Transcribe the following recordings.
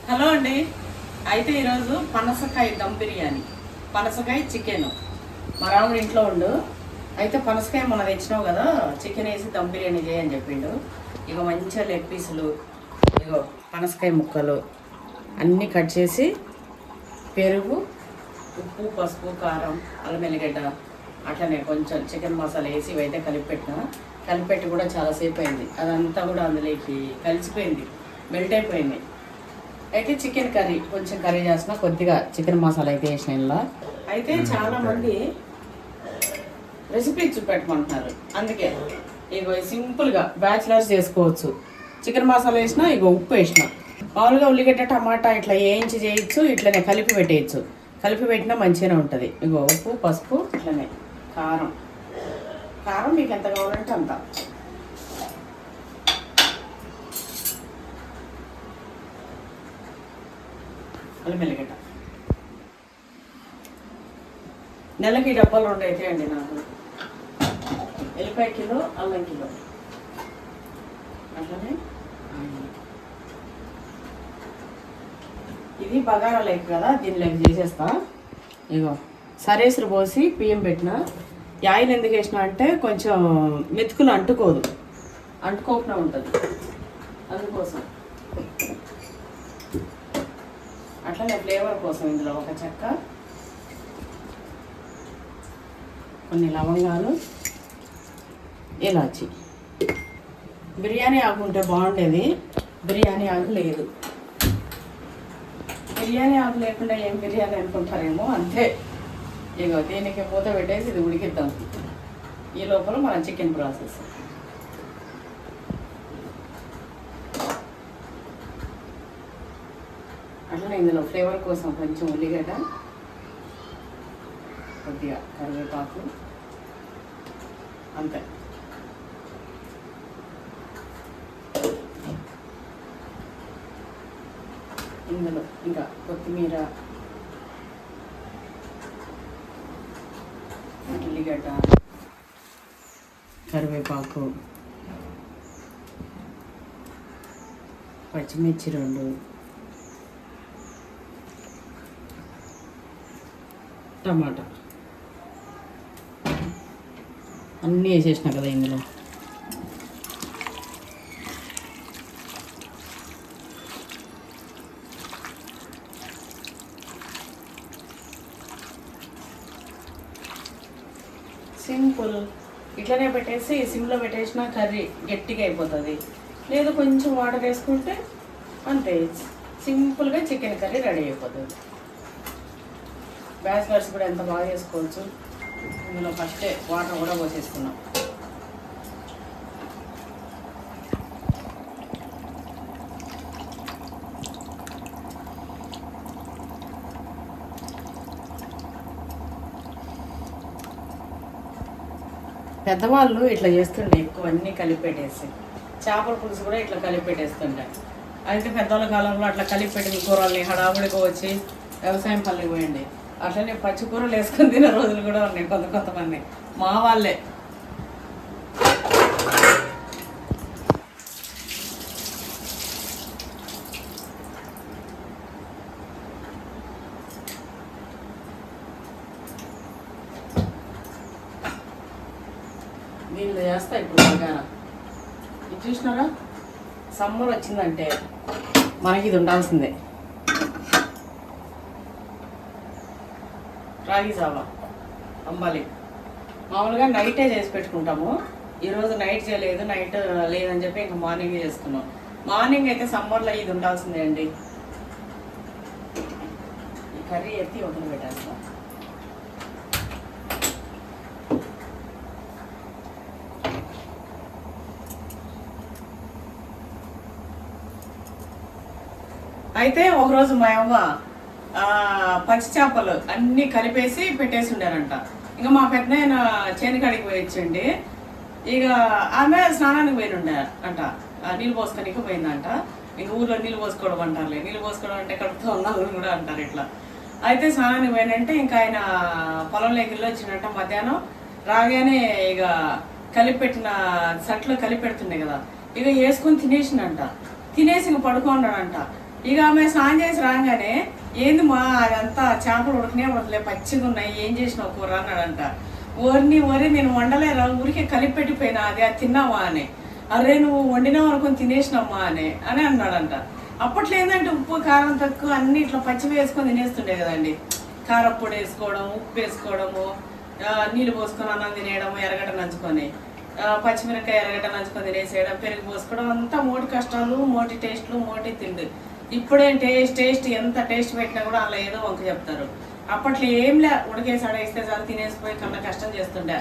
Hello అండి. అయితే ఈరోజు పనసకాయ దమ్ బిర్యానీ, పనసకాయ చికెన్. మా రాముడు ఇంట్లో ఉండు. అయితే పనసకాయ మొన్న తెచ్చినావు కదా, చికెన్ వేసి దమ్ బిర్యానీ చేయని చెప్పిండు. ఇక మంచిగా లెగ్ పీసులు, ఇగో పనసకాయ ముక్కలు అన్నీ కట్ చేసి, పెరుగు, ఉప్పు, పసుపు, కారం, అల్లం ఎల్లిగడ్డ, అట్లనే కొంచెం చికెన్ మసాలా వేసి ఇవైతే కలిపెట్టి కూడా చాలాసేపు అయింది. అదంతా కూడా అందులోకి కలిసిపోయింది, మెల్ట్ అయిపోయింది. అయితే చికెన్ కర్రీ, కొంచెం కర్రీ చేసిన, కొద్దిగా చికెన్ మసాలా అయితే వేసిన ఇలా. అయితే చాలామంది రెసిపీ చూపెట్టమంటున్నారు, అందుకే ఇగో సింపుల్గా బ్యాచిలర్స్ చేసుకోవచ్చు. చికెన్ మసాలా వేసిన, ఇగో ఉప్పు వేసిన, మామూలుగా ఉల్లిగడ్డ టమాటా ఇట్లా వేయించి చేయొచ్చు, ఇట్లనే కలిపి పెట్టేయచ్చు. కలిపి పెట్టినా మంచిగానే ఉంటుంది. ఇగో ఉప్పు, పసుపు, ఇట్లనే కారం. కారం మీకు ఎంత కావాలంటే అంత. అల్లం ఎల్లిగడ్డ. నెలకి డబ్బాలు 2 అయితే అండి నాకు. ఎల్లిపాయ కిలో, అల్లం కిలో, అట్లనే ఇది బగారా లైక్ కదా, దీనిలోకి చేసేస్తా. ఇగో సరేసురు పోసి బియ్యం పెట్టిన. ఆయిల్ ఎందుకు వేసిన అంటే కొంచెం మెతుకులు అంటుకోకుండా ఉంటుంది, అందుకోసం. అట్లనే ఫ్లేవర్ కోసం ఇందులో ఒక చెక్క, కొన్ని లవంగాలు, ఇలాచి. బిర్యానీ ఆకు ఉంటే బాగుండేది, బిర్యానీ ఆకు లేదు. బిర్యానీ ఆకు లేకుండా ఏం బిర్యానీ అనుకుంటారేమో, అంతే. ఇగో దీనికి మూత పెట్టేసి ఇది ఉడికిద్దాం. ఈ లోపల మన చికెన్ ప్రాసెస్. అట్లనే ఇందులో ఫ్లేవర్ కోసం కొంచెం ఉల్లిగడ్డ, కొద్దిగా కరివేపాకు, అంతే. ఇందులో ఇంకా కొత్తిమీర, ఉల్లిగడ్డ, కరివేపాకు, పచ్చిమిర్చి 2, టమాటా అన్నీ వేసేసిన కదా ఇందులో. సింపుల్. ఇట్లనే పెట్టేసి సిమ్లో పెట్టేసిన కర్రీ గట్టిగా అయిపోతుంది. లేదు కొంచెం వాటర్ వేసుకుంటే అంతే, సింపుల్గా చికెన్ కర్రీ రెడీ అయిపోతుంది. బ్యాచిలర్స్ కూడా ఎంత బాగా చేసుకోవచ్చు. ఇందులో ఫస్టే వాటర్ కూడా పోసేసుకున్నాం. పెద్దవాళ్ళు ఇట్లా చేస్తుండే ఎక్కువ, అన్నీ కలిపి పెట్టేసి. చేపల పులుసు కూడా ఇట్లా కలిపి పెట్టేస్తుండే. అయితే పెద్దవాళ్ళ కాలంలో అట్లా కలిపి పెట్టిన కూరల్ని హడావుడిగా వచ్చి వ్యవసాయం పల్లెకి పోయండి. అట్లనే పచ్చి కూరలు వేసుకొని తినే రోజులు కూడా ఉన్నాయి కొంతమంది, మా వాళ్ళే. దీనిలో చేస్తా ఇప్పుడు బగారా. ఇది చూసినారా, సమ్మర్ వచ్చిందంటే మనకి ఇది ఉండాల్సిందే. రాగి జావా అంబాలి. మామూలుగా నైటే చేసి పెట్టుకుంటాము. ఈరోజు నైట్ చేయలేదు, నైట్ లేదని చెప్పి ఇంకా మార్నింగే చేసుకున్నాం. మార్నింగ్ అయితే సమ్మర్లో ఇది ఉండాల్సిందే అండి. ఈ కర్రీ ఎత్తి వదిలి పెట్టేస్తాం. అయితే ఒకరోజు మా అమ్మ పచ్చి చేపలు అన్నీ కలిపేసి పెట్టేసి ఉండారంట. ఇంకా మా పెద్ద ఆయన చేనికాడికి పోయొచ్చండి. ఇక ఆమె స్నానానికి పోయినుండే అంట, నీళ్ళు పోసుకోనికి పోయిందంట. ఇంక ఊర్లో నీళ్ళు పోసుకోవడం అంటారులే, నీళ్ళు పోసుకోవడం అంటే కడుపుతో ఉన్నాను కూడా అంటారు ఇట్లా. అయితే స్నానానికి పోయినంటే ఇంకా ఆయన పొలంలోకి వెళ్ళి వచ్చినట్ట. మధ్యాహ్నం రాగానే ఇక కలిపెట్టిన సట్లో కలిపెడుతుండే కదా, ఇక వేసుకొని తినేసినంట. తినేసి ఇంక పడుకున్నాడంట. ఇక ఆమె స్నానం చేసి రాగానే ఏంది మా అదంతా చేపలు ఉడకనే ఉడకలే పచ్చిగా ఉన్నాయి, ఏం చేసినావు కూర అన్నాడంట. ఓరి నేను వండలేరా, ఊరికే కలిపి పెట్టిపోయినా అది తిన్నావా అని. అరే నువ్వు వండినావు అనుకుని తినేసినమ్మా అని అన్నాడంట. అప్పట్లో ఏంటంటే ఉప్పు కారం తక్కువ అన్ని ఇట్లా పచ్చి వేసుకొని తినేస్తుండే కదండి. కారప్పొడి వేసుకోవడం, ఉప్పు వేసుకోవడము, నీళ్ళు పోసుకొని అన్నం తినేయడము, ఎర్రగడ్డ నంచుకొని పచ్చిమిరకాయ ఎర్రగడ్డ నంచుకొని తినేసేయడం, పెరుగు పోసుకోవడం, అంతా మోటి కష్టాలు, మోటి టేస్ట్లు, మోటి తిండి. ఇప్పుడేం టేస్ట్ ఎంత టేస్ట్ పెట్టినా కూడా అలా ఏదో వంక చెప్తారు. అప్పట్లో ఏంలే ఉడికేసి అడేస్తే చాలు తినేసిపోయి కన్నా కష్టం చేస్తుండే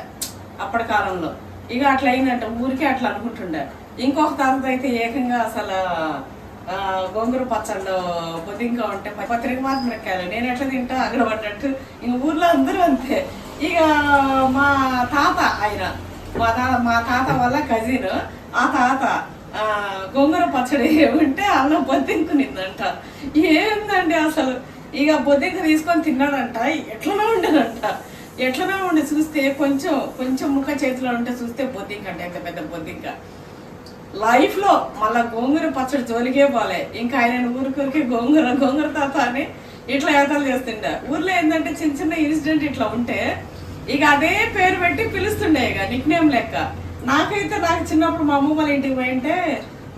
అప్పటి కాలంలో. ఇక అట్లా అయిందంటే ఊరికే అట్లా అనుకుంటుండే. ఇంకొక తాత అయితే ఏకంగా అసలు గోంగూర పచ్చళ్ళు బొద్దింకా ఉంటే పత్రిక మాత్రం మిరకాయలు నేను ఎట్లా తింటా అక్కడ పడ్డట్టు. ఇంక ఊర్లో అందరూ అంతే. ఇక మా తాత ఆయన మా తాత వల్ల కజిన్, ఆ తాత గోంగూర పచ్చడి ఉంటే అన్నం బొద్దింకునిందంట. ఏందండి అసలు. ఇక బొద్దింక తీసుకొని తిన్నాడంట. ఎట్లనో ఉండి చూస్తే కొంచెం ముఖ చేతిలో ఉంటే చూస్తే బొద్దింక అంటే ఎంత పెద్ద బొద్దింక. లైఫ్లో మళ్ళీ గోంగూర పచ్చడి జోలికే పోలే. ఇంకా ఆయన ఊరికే గోంగూర తాత అని ఇట్లా ఏతాలు చేస్తుండే. ఊర్లో ఏంటంటే చిన్న ఇన్సిడెంట్ ఇట్లా ఉంటే ఇక అదే పేరు పెట్టి పిలుస్తుండే, ఇక నిక్ నేమ్ లెక్క. నాకు చిన్నప్పుడు మా అమ్మ వాళ్ళ ఇంటికి పోయింటే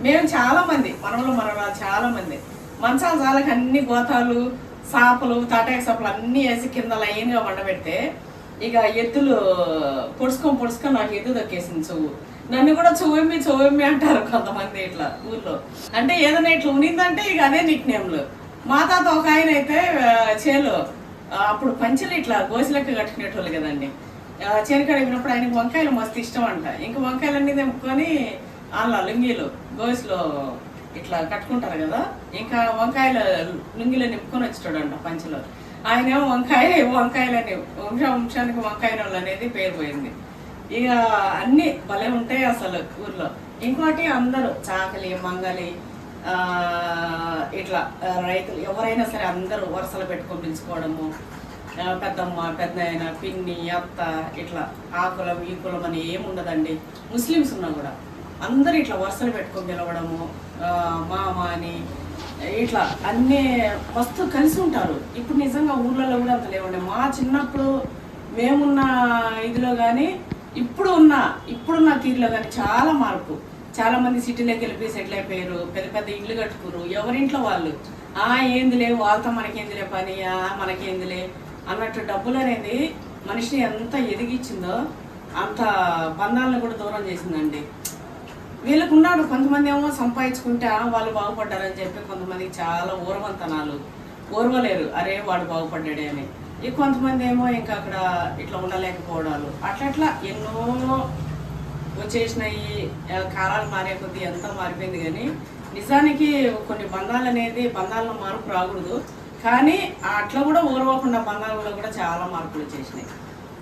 మేము చాలా మంది మనవరాలు చాలా మంది మంచాలు చాలకి అన్ని గోతాలు, సాపలు, తాటాకు సాపలు అన్నీ వేసి కింద లైన్గా వండబెడితే ఇక ఎద్దులు పొడుచుకొని నాకు ఎద్దు దక్కేసింది చెవు. నన్ను కూడా చొవ్వెమ్మి అంటారు కొంతమంది ఇట్లా ఊర్లో. అంటే ఏదైనా ఇట్లా ఉనిందంటే ఇక అదే నిక్ నేమ్లు. మా తాత ఒక ఆయన అయితే చేలు అప్పుడు పంచెలు ఇట్లా గోసిలెక్క కట్టుకునేటోళ్ళు కదండి. చేనుకాడ విన్నప్పుడు ఆయనకి వంకాయలు మస్తు ఇష్టం అంట. ఇంకా వంకాయలన్నీ తెంపుకొని వాళ్ళ లుంగీలు గోసిలో ఇట్లా కట్టుకుంటారు కదా, ఇంకా వంకాయలు లుంగిలో నింపుకొని వచ్చేటాడంట పంచెలో. ఆయన వంకాయలని వంశానికి వంకాయలు అనేది పేరు పోయింది. ఇక అన్నీ భలే ఉంటాయి అసలు ఊర్లో. ఇంకోటి అందరూ చాకలి మంగలి ఇట్లా రైతులు ఎవరైనా సరే అందరూ వరుసలు పెట్టుకొని పిలుచుకోవడము. పెద్దమ్మ, పెద్దనాయన, పిన్ని, అత్త ఇట్లా ఆ కులం ఈ కులం అని ఏముండదండి. ముస్లిమ్స్ ఉన్నా కూడా అందరూ ఇట్లా వరుసలు పెట్టుకొని పిలవడము, మామ అని ఇట్లా అన్నీ మస్తు కలిసి ఉంటారు. ఇప్పుడు నిజంగా ఊర్లలో కూడా అంత లేవండి. మా చిన్నప్పుడు మేమున్న ఇదిలో కానీ ఇప్పుడున్న తీరులో కానీ చాలా మార్పు. చాలా మంది సిటీలోకి వెళ్ళిపోయి సెటిల్ అయిపోయారు, పెద్ద ఇల్లు కట్టుకురు, ఎవరింట్లో వాళ్ళు. ఏందిలే వాళ్ళతో మనకేందిలే పని, మనకేందిలే అన్నట్టు. డబ్బులు అనేది మనిషిని ఎంత ఎదిగించిందో అంత బంధాలను కూడా దూరం చేసిందండి. వీళ్ళకు ఉన్నాడు కొంతమంది ఏమో సంపాదించుకుంటే వాళ్ళు బాగుపడ్డారని చెప్పి కొంతమందికి చాలా ఊరవంతనాలు, ఓర్వలేరు అరే వాడు బాగుపడ్డాడే అని. ఇక కొంతమంది ఏమో ఇంకా అక్కడ ఇట్లా ఉండలేకపోవడాలు అట్లా ఎన్నో వచ్చేసినాయి. కాలాలు మారే కొద్దీ ఎంతో మారిపోయింది. కానీ నిజానికి కొన్ని బంధాలను మార్పు రాకూడదు. కానీ అట్లా కూడా ఓర్వకుండా బంధాలలో కూడా చాలా మార్పులు వచ్చేసినాయి.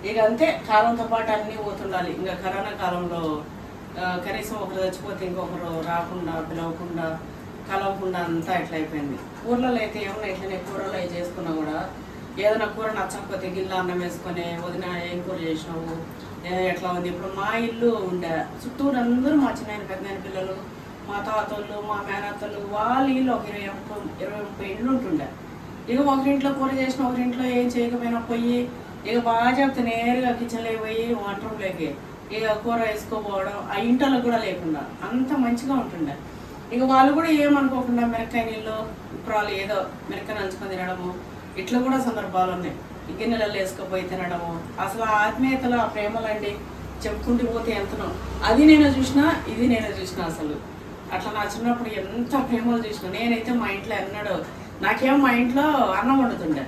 ఇక అంతే, కాలంతో పాటు అన్నీ పోతుండాలి. ఇంకా కరోనా కాలంలో కనీసం ఒకరు చచ్చిపోతే ఇంకొకరు రాకుండా, పిలవకుండా, కలవకుండా అంతా ఎట్లా అయిపోయింది. ఊర్లలో అయితే ఏమన్నా ఇట్లనే కూరలు అవి చేసుకున్నా కూడా ఏదైనా కూర నచ్చకపోతే గిల్ల అన్నం వేసుకొని వదిన ఏం కూర చేసినావు ఎట్లా ఉంది. ఇప్పుడు మా ఇల్లు ఉండే చుట్టూరు అందరూ మా చిన్న పెద్దనాయన పిల్లలు, మా తాతలు, మా మేనత్తలు, వాళ్ళ ఇల్లు ఒక 20-30 ఇళ్ళు ఉంటుండే. ఇక ఒకరింట్లో కూర చేసిన ఒకరింట్లో ఏం చేయకపోయినా పోయి ఇక బాగా చెప్తే నేరుగా కిచెన్లో పోయి వంట రూమ్లోకి ఇక కూర వేసుకోపోవడం, ఆ ఇంటలో కూడా లేకుండా అంత మంచిగా ఉంటుండే. ఇక వాళ్ళు కూడా ఏమనుకోకుండా మిరకాయ నీళ్ళు ఇప్పుడు వాళ్ళు ఏదో మిరకాయ నంచుకొని తినడము ఇట్లా కూడా సందర్భాలు ఉన్నాయి. గిన్నెలలో వేసుకుపోయి తినడము. అసలు ఆ ఆత్మీయతలు, ఆ ప్రేమలు అండి చెప్పుకుంటూ పోతే ఎంతనో. అది నేను చూసిన, ఇది నేను చూసిన. అసలు అట్లా నా చిన్నప్పుడు ఎంత ప్రేమలు చూసిన. నేనైతే మా ఇంట్లో ఎన్నడూ నాకేమో మా ఇంట్లో అన్నం వండుతుండే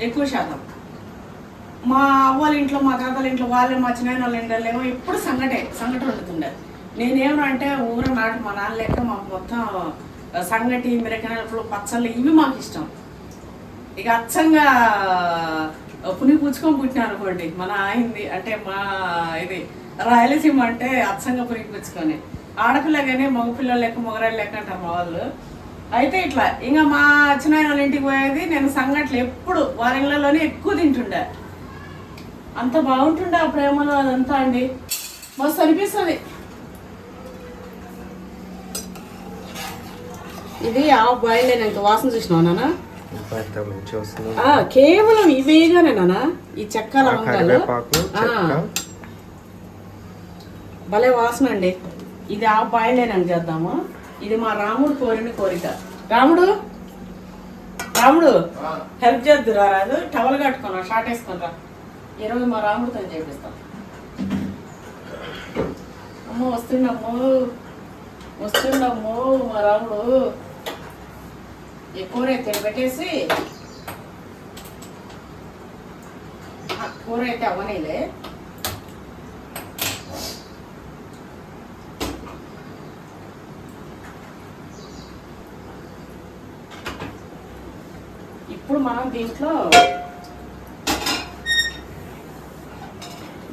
ఎక్కువ శాతం. మా అవ్వాళ్ళ ఇంట్లో, మా తాతల ఇంట్లో, మా చిన్న వాళ్ళ ఇంట్లో ఏమో ఎప్పుడు సంగటి వండుతుండే. నేనేమో అంటే నాటి మా నాన్న లెక్క మాకు మొత్తం సంగటి, మిరకాయలు, పచ్చళ్ళు ఇవి మాకు ఇష్టం. ఇక అచ్చంగా పుని పుచ్చుకొని పుట్టినా అనుకోండి. మన ఆయింది అంటే మా ఇది రాయలసీమ అంటే అచ్చంగా పుని పుచ్చుకొని. ఆడపిల్ల కానీ మగపిల్లలు లెక్క, మొగరాళ్ళు లెక్క అంటారు మా వాళ్ళు. అయితే ఇట్లా ఇంకా మా చిన్న వాళ్ళ ఇంటికి పోయేది నేను సంగట్లు ఎప్పుడు వాళ్ళ ఇళ్ళలోనే ఎక్కువ తింటుండే. అంత బాగుంటుండే ఆ ప్రేమలో అదంతా అండి. మస్తు అనిపిస్తుంది. ఇది హాఫ్ బాయిల్ అయినాక వాసన చూసినావు నాన్న. మంచిగా వస్తుంది. కేవలం ఇవేగానే నాన్న ఈ చెక్క లవంగాలు భలే వాసన అండి. ఇది హాఫ్ బాయిల్ అయినాక చేద్దాము. ఇది మా రాముడు కోరిన కోరిక. రాముడు రాముడు హెల్ప్ చేద్దురా, రాదు టవల్ కట్టుకున్నా, షార్ట్ వేసుకుని రా. ఈరోజు మా రాముడితో చేపిస్తాం. అమ్మో వస్తుండమ్మో మా రాముడు. కూర అయితే పెట్టేసి, కూర అయితే అవ్వనేలే. ఇప్పుడు మనం దీంట్లో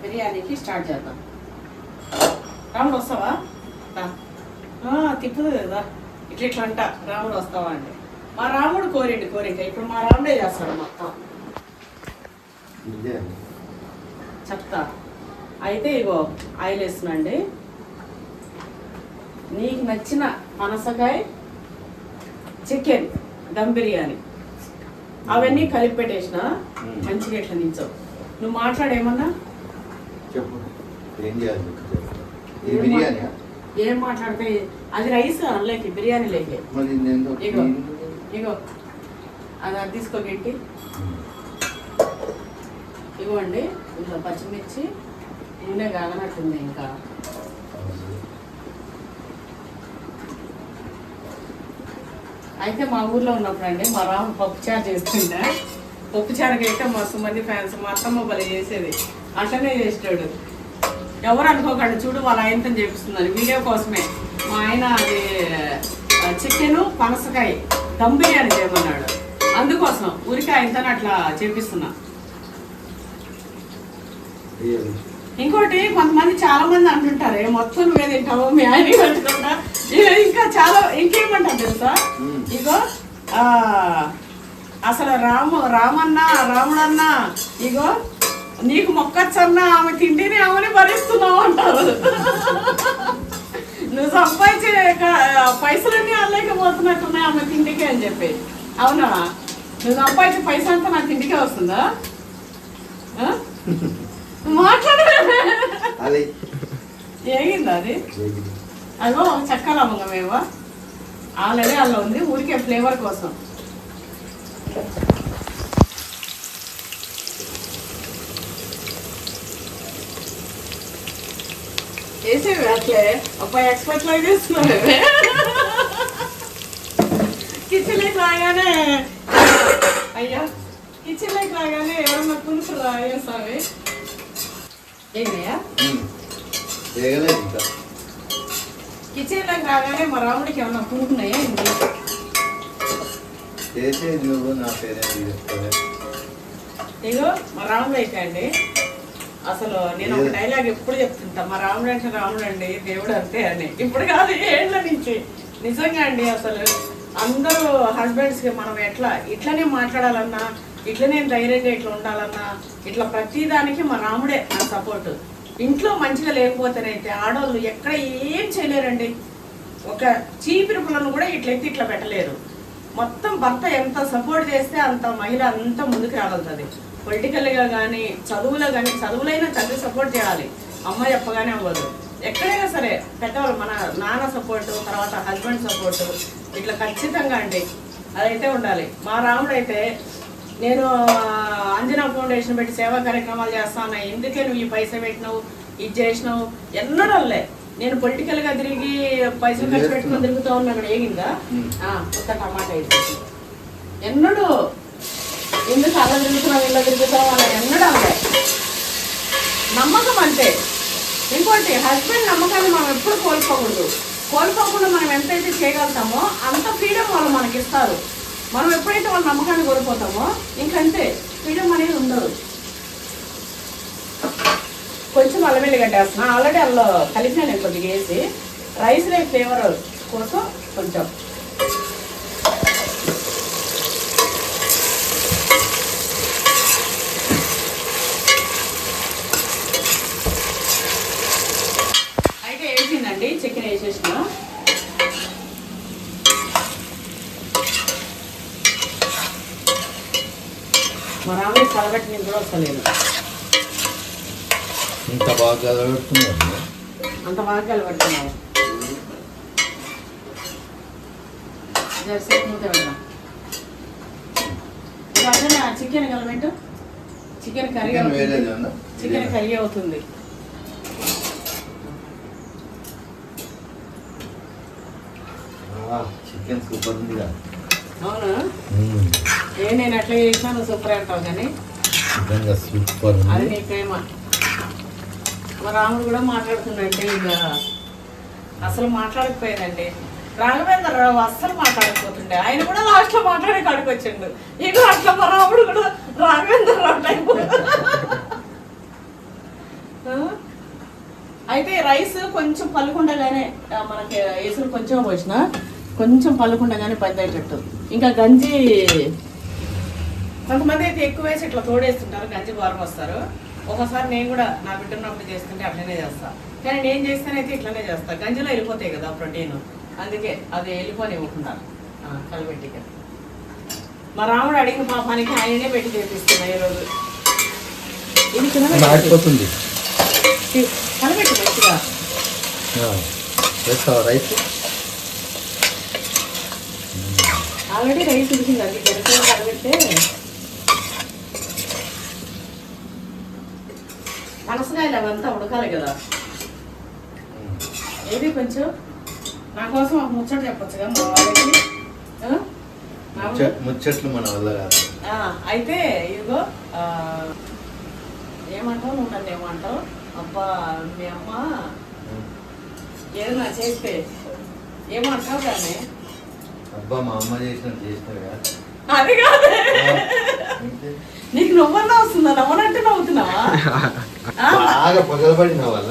బిర్యానీకి స్టార్ట్ చేద్దాం. రాముడు వస్తావా? తిప్పుదు కదా ఇట్లా అంట. రాముడు వస్తావా అంటే మా రాముడు కోరిక. ఇప్పుడు మా రాముడే చేస్తాడు మొత్తం. చెప్తా. అయితే ఇగో ఆయిల్ వేస్తున్నాండి. నీకు నచ్చిన పనసకాయ చికెన్ దమ్ బిర్యానీ అవన్నీ కలిపి పెట్టేసిన. మంచిగా ఎట్లా నించవు. నువ్వు మాట్లాడేమన్నా ఏం మాట్లాడితే అది రైస్ అనలేకి బిర్యానీ లేకే. ఇగో అది తీసుకోగట్టి. ఇగోండి ఇంట్లో పచ్చిమిర్చి నూనె కాగనట్టుంది. ఇంకా అయితే మా ఊర్లో ఉన్నప్పుడు అండి మా రాము పప్పుచారు చేస్తుండే. పప్పుచారుకి అయితే మస్తు మంది ఫ్యాన్స్. మా అత్తమ్మ బలి చేసేది అట్లనే చేస్తాడు. ఎవరు అనుకోకండి, చూడు వాళ్ళ ఆయనతో చేపిస్తుందని వీడియో కోసమే. మా ఆయన అది చికెను పనసకాయ దమ్ బిర్యానీ చేయమన్నాడు. అందుకోసం ఊరికి ఆయనతో అట్లా చేపిస్తున్నా. ఇంకోటి కొంతమంది చాలా మంది అంటుంటారు, మొత్తం నువ్వే తింటావు మీ ఆయన పెట్టుకుంటా. ఇంకా చాలా ఇంకేమంటారు తెలుసా? ఇగో అసలు రాముడన్నా ఇగో నీకు మొక్కచ్చన్నా ఆమె తిండిని ఆమెని భరిస్తున్నావు అంటారు. నువ్వు సంపాదించే పైసలన్నీ అల్లేకపోతున్నట్టున్నాయి ఆమె తిండికి అని చెప్పి. అవునా? నువ్వు సంపాదించే పైసలు అంతా నా తిండికే వస్తుందా? మాట్లాడే ఏగిందా అది? అదో చెక్క లవంగమేవా ఆల్రెడీ అలా ఉంది, ఊరికే ఫ్లేవర్ కోసం. వేసేవి అట్లే అబ్బాయి ఎక్స్పర్ట్ లాగా చేస్తున్నావు. కిచెన్లోకి రాగానే అయ్యా కిచెన్లోకి రాగానే ఎవరన్నా పులుసులు వేస్తావి. ఏంటయ్యా కిచెన్లోకి రాగానే మా రాముడికి ఏమన్నా పులుకున్నాయా? ఇగో మా రాముడు అయితే అండి, అసలు నేను ఒక డైలాగ్ ఎప్పుడు చెప్తుంటా, మా రాముడు అంటే రాముడు అండి, దేవుడు అంతే అని. ఇప్పుడు కాదు, ఏళ్ళ నుంచి నిజంగా అండి. అసలు అందరూ హస్బెండ్స్కి మనం ఇట్లనే మాట్లాడాలన్నా, ఇట్లనే ధైర్యంగా ఇట్లా ఉండాలన్నా, ఇట్లా ప్రతిదానికి మా రాముడే నా సపోర్టు. ఇంట్లో మంచిగా లేకపోతేనైతే ఆడవాళ్ళు ఎక్కడ ఏం చేయలేరండి. ఒక చీపిరి పులను కూడా ఇట్లా పెట్టలేరు. మొత్తం భర్త ఎంత సపోర్ట్ చేస్తే అంత మహిళ అంత ముందుకు రాగలుగుతుంది. పొలిటికల్గా కానీ చదువులో కానీ, చదువులైనా చదివి సపోర్ట్ చేయాలి. అమ్మ చెప్పగానే అవ్వదు. ఎక్కడైనా సరే పెద్దవాళ్ళు మన నాన్న సపోర్టు, తర్వాత హస్బెండ్ సపోర్టు ఇట్లా ఖచ్చితంగా అండి అదైతే ఉండాలి. మా రాముడు అయితే నేను అంజనా ఫౌండేషన్ పెట్టి సేవా కార్యక్రమాలు చేస్తాను, ఎందుకే నువ్వు ఈ పైసా పెట్టినావు, ఇది చేసినావు ఎన్నడల్లే. నేను పొలిటికల్గా తిరిగి పైసలు ఖర్చు పెట్టుకొని తిరుగుతూ ఉన్నాను. ఏగిందా కొత్త టమాటా వేసేసి ఎన్నడూ ఎందుకు అలా తిరుగుతున్నావు ఇలా తిరుగుతావు అలా ఎన్నడల్లే. నమ్మకం అంటే ఇంకోటి హస్బెండ్ నమ్మకాన్ని మనం ఎప్పుడు కోల్పోకుండా మనం ఎంతైతే చేయగలుగుతామో అంత ఫ్రీడమ్ వాళ్ళు మనకి ఇస్తారు. మనం ఎప్పుడైతే వాళ్ళ నమ్మకాన్ని కోల్పోతామో ఇంకంతే, ఫ్రీడమ్ అనేది ఉండదు. కొంచెం అల్లం వెల్లిగడ్డ వేస్తున్నా, ఆల్రెడీ అందులో కలిపినా నేను కొద్దిగా వేసి, రైస్ లైఫ్ ఫ్లేవర్ కోసం కొంచెం. అయితే వేసిందండి, చికెన్ వేసేసిన. మా రాముడి కలబెట్టి నేను కూడా వస్తలేదు. ఇంత బాగా కలబెడుతున్నాను. అంత బాగా కలబెడుతున్నావు. జరసేపు మూత పెడదాం. ఇవాళ చికెన్ కలబెట్టు. చికెన్ కర్రీ అవుతుంది. చికెన్ కర్రీ అవుతుంది. చికెన్ సూపర్ ఉంది. అవునా? నేను ఎట్లా చేసినా సూపర్ అంటావు కానీ సూపర్ అది నీ ప్రేమ. మా రాముడు కూడా మాట్లాడుతుందంటే ఇక అసలు మాట్లాడకపోయేదండి. రాఘవేంద్ర రావు అస్సలు మాట్లాడకపోతుండే. ఆయన కూడా లాస్ట్ లో మాట్లాడే కాడికి వచ్చిండు. ఇక అట్లా మా రాముడు కూడా రాఘవేంద్ర రావు టైపు. అయితే రైస్ కొంచెం పలుకుండగానే మనకి ఎసురు కొంచెం పోసిన కొంచెం పలుకుండగానే పద్దయ్యేటట్టు. ఇంకా గంజి కొంతమంది అయితే ఎక్కువ వేసి ఇట్లా తోడేస్తుంటారు, గంజి బారం వస్తారు. ఒకసారి నేను కూడా నా బిడ్డ ఉన్నప్పుడు చేస్తుంటే అట్లనే చేస్తా. కానీ నేను చేస్తానైతే ఇట్లనే చేస్తా. గంజిలో వెళ్ళిపోతాయి కదా ప్రోటీన్, అందుకే అది వెళ్ళిపోని ఇవ్వకుండా కలబెట్టిగా. మా రాముడు అడిగిన పాపానికి ఆయననే పెట్టి చేపిస్తున్నా ఈరోజు. ఇది మాడిపోతుంది. కలబెట్టి మంచిగా రైస్. ఆల్రెడీ రైస్ ఉడికింది. అది గరిటెలో కలబెడితే పనసకాయలు అవంతా ఉడకాలి కదా. ఏది కొంచెం నా కోసం ఒక ముచ్చట చెప్పొచ్చుగా మా వాళ్ళకి. ముచ్చట్లు మన వల్ల కాదు. అయితే ఇదిగో ఏమంటావు, నువ్వు నన్ను ఏమంటావు? అబ్బా మీ అమ్మ ఏదైనా చేస్తే ఏమంటావు కానీ అబ్బా మా అమ్మ చేసినట్టు చేసినావుగా. అది కాదే, నీకు నవ్వన్నా వస్తుందా? నవ్వనంటే నవ్వుతున్నావా? బాగా పగలబడిన వాళ్ళ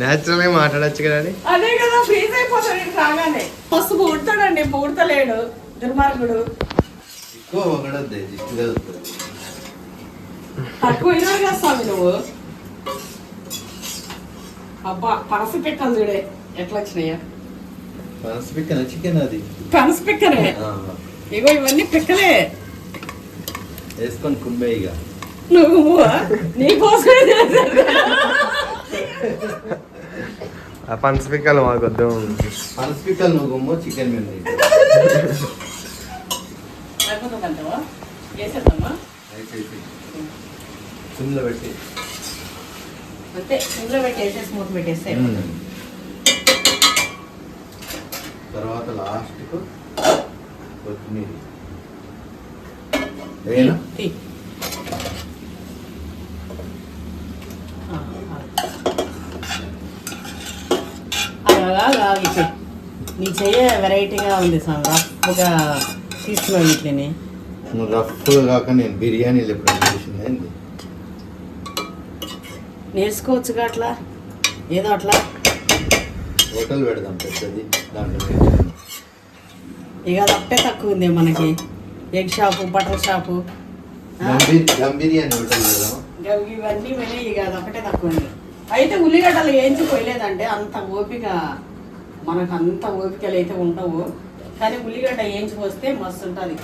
న్యాచురల్ గా మాట్లాడచ్చు కదా. అదే కదా, ఫ్రీజ్ అయిపోతాడు రాగానే. మస్తు పూడతాడండి, పూడతలేడు దుర్మార్గుడు. ఎక్కువ ఒకడద్దే దిష్టి కలుగుతుంది. తక్కువ అయినా స్వామి నువ్వు. అబ్బా పనస పిక్కలు చూడే ఎట్లా వచ్చినాయా. పనస పిక్కన చికెన్ అది పనస పిక్కనే. ఇగో ఇవన్నీ పిక్కలే. వేసుకొని కుమ్మే ఇక నువ్వు నీకోసమే చేశాను. ఆ పనస పిక్కలు మాకు వద్దు. పనస పిక్కలు నువ్వు గుమ్మో, చికెన్ మీద అయిపోతుందంటావా? వేసేద్దామా? సిమ్లో పెట్టి అంతే, ఇంట్లో పెట్టి వేసేసి మూత పెట్టేస్తే తర్వాత లాస్ట్కు కొత్తిమీర. అలాగా నీ చెయ్య వెరైటీగా ఉంది సార్. రఫ్గా తీసుకున్నావు వీటిని. రఫ్గా కాక నేను బిర్యానీలు ఎప్పుడైనా చేసింది నేర్చుకోవచ్చుగా అట్లా ఏదో అట్లా. హోటల్ పెడదాం పెద్దది, దాంట్లో ఇక అది ఒకటే తక్కువ ఉంది మనకి. Egg shop, butter shop, dum biryani hotel పెడదాం. ఇవన్నీ పోయినాయి. ఇక అది ఒకటే తక్కువ ఉంది. అయితే ఉల్లిగడ్డలు వేయించిపోయలేదంటే అంత ఓపిక మనకు, అంత ఓపికలు అయితే ఉండవు. కానీ ఉల్లిగడ్డ వేయించిపోస్తే మస్తు ఉంటుంది.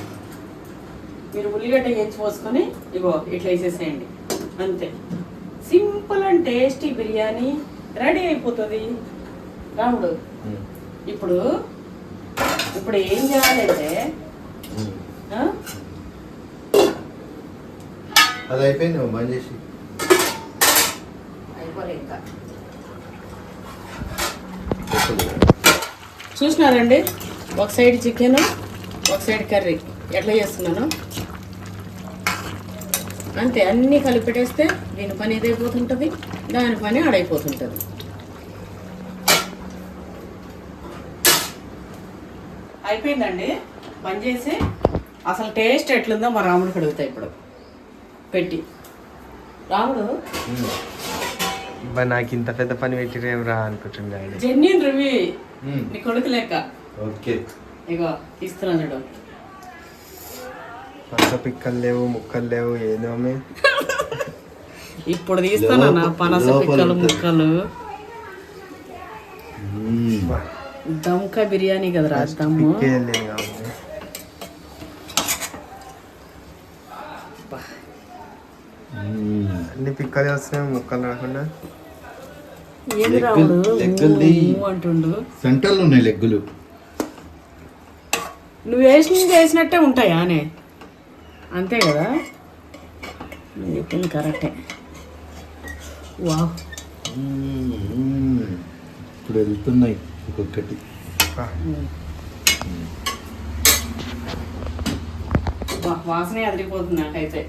మీరు ఉల్లిగడ్డ వేయించిపోసుకొని ఇగో ఇట్లా వేసేసేయండి అంతే. Simple and tasty biryani ready అయిపోతుంది. రాముడు ఇప్పుడు ఇప్పుడు ఏం చేయాలంటే అది అయిపోయింది, బంద్ చేసి అయిపోలే ఇంకా. చూసినారండి, ఒక సైడ్ చికెన్, ఒక సైడ్ కర్రీ ఎట్లా చేస్తున్నాను అంతే. అన్నీ కలిపెట్టేస్తే దీని పని ఇదైపోతుంటుంది, దాని పని ఆడైపోతుంటుంది. అయిపోయిందండి, పని చేసి అసలు టేస్ట్ ఎట్లుందో మా రాముడికి అడుగుతా ఇప్పుడు పెట్టి. రాముడు నాకు ఇంత పెద్ద పని పెట్టిరేమరా అనుకుంటున్నాడు. జెన్యున్ రివ్యూ నీ కొడుకు లెక్క. ఓకే ఇగో తీస్తున్నాను చూడు. పనస పిక్కలు లేవు, ముక్కలు లేవు, ఏదో ఇప్పుడు తీస్తానా పనస పిక్కలు ముక్కలు. దమ్కా బిర్యానీ కదరా, దమ్ము. అన్ని పిక్కలు వస్తున్నాయి ముక్కలు రాకుండా. ఏంది రాముడు లెగ్గుల్ది అంటుండు. సెంటర్లు ఉన్నాయి లెగ్గులు. నువ్వు వేసినట్టే ఉంటాయా అనే అంతే కదా, నువ్వు చెప్పింది కరెక్టే. వావ్ ఇప్పుడు వెళ్తున్నాయి ఒక్కొక్కటి. వాసనే అదిరిపోతుంది నాకైతే.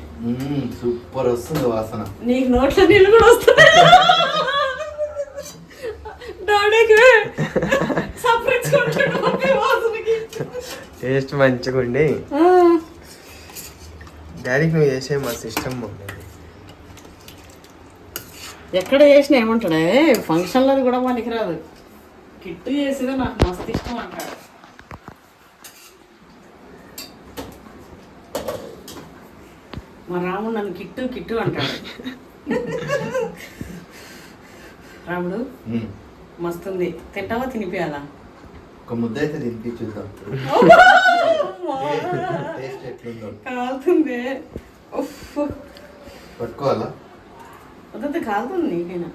సూపర్ వస్తుంది వాసన. నీకు నోట్లో నీళ్ళు కూడా వస్తున్నాయి. డాడీకి సపరించుకుంటాడు వాసనకి. టేస్ట్ మంచిగా ఉండి డాడీకి నువ్వు చేసే మస్తు ఇష్టం మమ్మీ. ఎక్కడ చేసినా ఏమంటాడే ఫంక్షన్లో కూడా మనకి రాదు. కిట్టు చేసేదే నాకు మస్తు ఇష్టం అంటాడు. మా రాముడు నన్ను కిట్టు కిట్టు అంటాడు. రాముడు మస్తుంది, తింటావా తినిపియాలా? ఒక ముద్ద అయితే తినిపి చూద్దాం టేస్ట్ ఎట్లుందో. కాలుతుంది, పట్టుకోవాలా? వద్ద కాలుతుంది నీకైనా.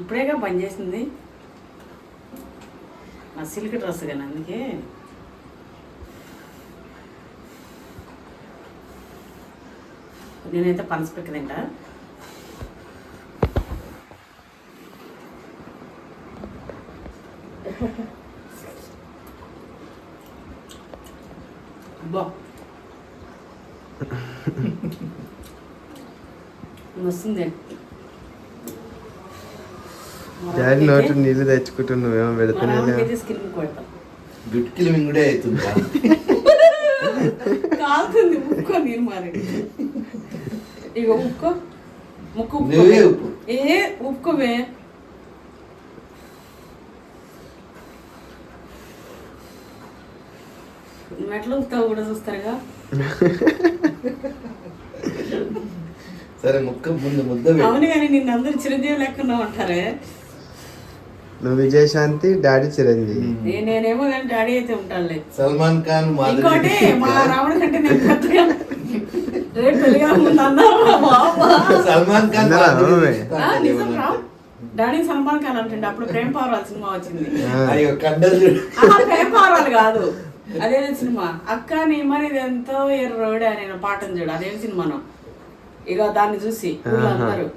ఇప్పుడేగా పని చేసింది నా సిల్క్ డ్రెస్ కానీ, అందుకే నేనైతే పనసపిక్క తింటా. బా వస్తుంది. డాడీ నోటి నీళ్ళు తెచ్చుకుంటున్నావు, నువ్వేమో పెడుతున్నావు. స్కిన్ కొడతాం గుట్కిలు మింగుడే అవుతుందా? కాలుతుంది. ఉక్కో నేను మరి ఇక ఉక్కో ముక్కు నువ్వే ఉప్పు. ఏ ఉప్పుకోవే. మెట్లు ఉప్పుతావు కూడా చూస్తారుగా. సరే ముక్క ముందు ముద్ద అవును కానీ నిన్ను అందరు చిరంజీవి లెక్కున్నావు అంటారే. నువ్వు విజయశాంతి, డాడీ చిరంజీవి. నేనేమో కానీ డాడీ అయితే ఉంటానులే. సల్మాన్ ఖాన్ ఇంకోటి మా రాముడి కంటే నేను పెద్దగా రేపు పెళ్ళిగా ముందు అన్నారు. సల్మాన్ ఖాన్ నిజం రా, డాడీ సల్మాన్ ఖాన్ అంటే అప్పుడు ప్రేమ పావురాలు సినిమా వచ్చింది. అయ్యో కండలు. ప్రేమ పావురాలు కాదు, అదే సినిమా. అక్క నీ మరి ఎంతో ఎర్రోడే అనే పాటను చూడు, అదే సినిమాను. ఇక దాన్ని చూసి ఊళ్ళో అందరూ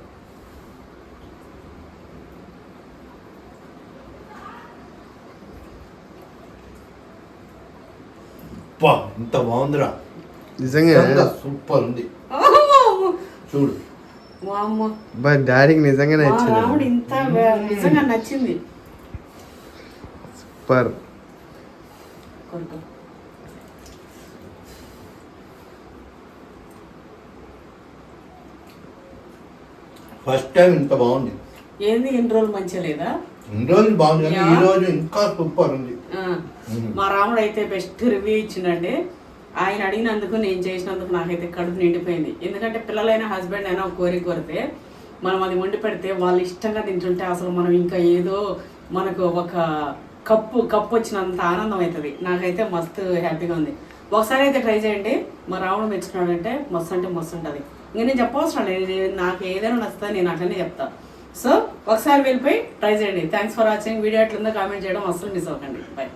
ఇంత బాగుందిరా నిజంగా సూపర్ ఉంది చూడు. బట్ డాడీకి నిజంగా నచ్చింది. రాముడు ఇంత నిజంగా నచ్చింది. సూపర్. ఫస్ట్ టైం ఇంత బాగుంది. ఏంది ఇన్ని రోజులు మంచిగా లేదా? ఇన్ని రోజులు బాగుంది కానీ ఈ రోజు ఇంకా సూపర్ ఉంది. మా రాముడు అయితే బెస్ట్ రివ్యూ ఇచ్చిండండి. ఆయన అడిగినందుకు నేను చేసినందుకు నాకైతే కడుపు నిండిపోయింది. ఎందుకంటే పిల్లలైనా హస్బెండ్ అయినా ఒక కోరిక కొరితే మనం అది వండి పెడితే వాళ్ళు ఇష్టంగా తింటుంటే అసలు మనం ఇంకా ఏదో మనకు ఒక కప్పు వచ్చినంత ఆనందం అవుతుంది. నాకైతే మస్తు హ్యాపీగా ఉంది. ఒకసారి అయితే ట్రై చేయండి. మా రాముడు మెచ్చుకున్నాడంటే మస్తు అంటే మస్తు ఉంటుంది. ఇంకా నేను చెప్పవసరం లేదు, నాకు ఏదైనా నచ్చుతుంది నేను అట్లనే చెప్తాను. సో ఒకసారి వెళ్ళిపోయి ట్రై చేయండి. Thanks for watching. వీడియో ఎట్లుందో కామెంట్ చేయడం అసలు మిస్ అవ్వకండి. బాయ్.